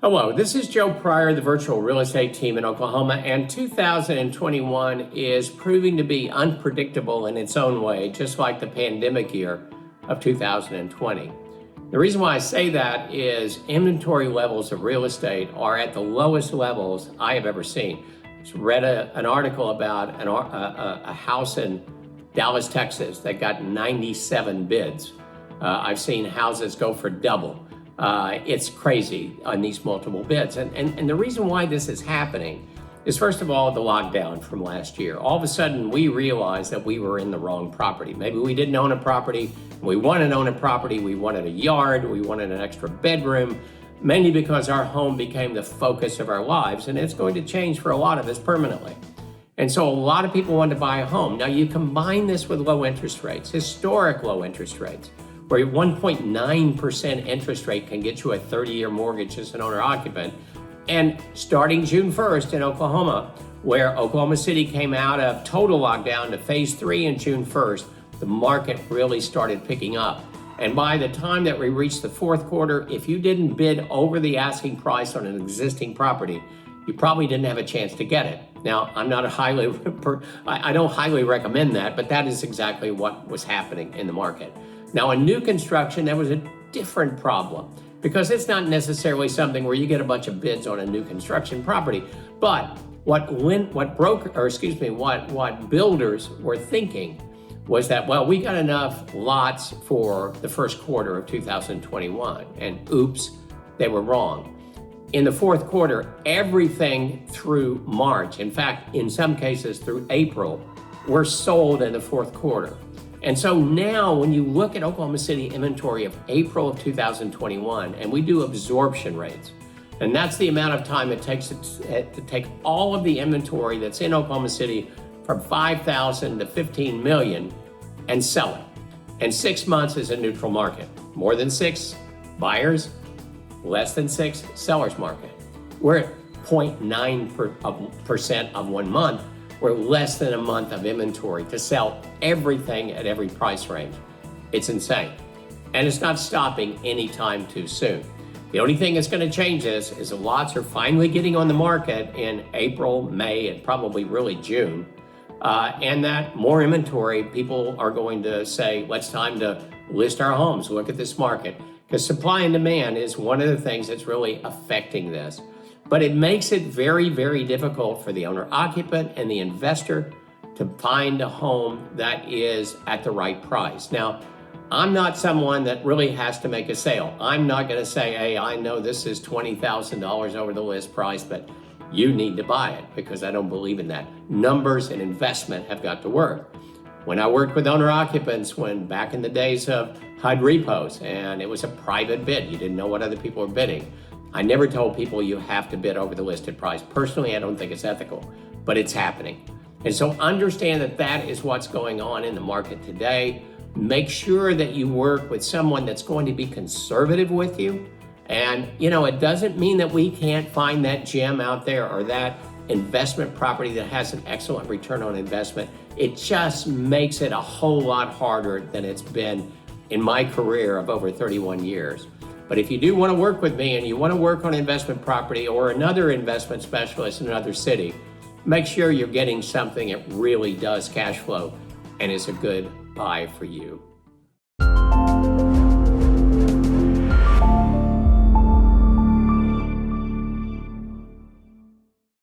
Hello, this is Joe Pryor, the virtual real estate team in Oklahoma, and 2021 is proving to be unpredictable in its own way, just like the pandemic year of 2020. The reason why I say that is inventory levels of real estate are at the lowest levels I have ever seen. I just read an article about a house in Dallas, Texas that got 97 bids. I've seen houses go for double. It's crazy on these multiple bids. And the reason why this is happening is, first of all, the lockdown from last year. All of a sudden, we realized that we were in the wrong property. Maybe we didn't own a property. We wanted to own a property. We wanted a yard. We wanted an extra bedroom, mainly because our home became the focus of our lives. And it's going to change for a lot of us permanently. And so a lot of people want to buy a home. Now, you combine this with low interest rates, historic low interest rates, where 1.9% interest rate can get you a 30-year mortgage as an owner-occupant. And starting June 1st in Oklahoma, where Oklahoma City came out of total lockdown to phase 3 in June 1st, the market really started picking up. And by the time that we reached the fourth quarter, if you didn't bid over the asking price on an existing property, you probably didn't have a chance to get it. Now, I don't highly recommend that, but that is exactly what was happening in the market. Now, in new construction, there was a different problem because it's not necessarily something where you get a bunch of bids on a new construction property. But what builders were thinking was that, well, we got enough lots for the first quarter of 2021. And oops, they were wrong. In the fourth quarter, everything through March, in fact, in some cases through April, were sold in the fourth quarter. And so now when you look at Oklahoma City inventory of April of 2021, and we do absorption rates, and that's the amount of time it takes to take all of the inventory that's in Oklahoma City from 5,000 to 15 million and sell it. And 6 months is a neutral market. More than 6 buyers, less than 6 sellers market. We're at 0.9% of 1 month. We're less than a month of inventory to sell everything at every price range. It's insane. And it's not stopping anytime too soon. The only thing that's going to change this is the lots are finally getting on the market in April, May, and probably really June. And that more inventory, people are going to say, it's time to list our homes, look at this market. Because supply and demand is one of the things that's really affecting this. But it makes it very, very difficult for the owner-occupant and the investor to find a home that is at the right price. Now, I'm not someone that really has to make a sale. I'm not going to say, hey, I know this is $20,000 over the list price, but you need to buy it, because I don't believe in that. Numbers and investment have got to work. When I worked with owner-occupants, back in the days of HUD repos, and it was a private bid, you didn't know what other people were bidding. I never told people you have to bid over the listed price. Personally, I don't think it's ethical, but it's happening. And so understand that that is what's going on in the market today. Make sure that you work with someone that's going to be conservative with you. And, it doesn't mean that we can't find that gem out there or that investment property that has an excellent return on investment. It just makes it a whole lot harder than it's been in my career of over 31 years. But if you do want to work with me and you want to work on investment property or another investment specialist in another city, make sure you're getting something that really does cash flow and is a good buy for you.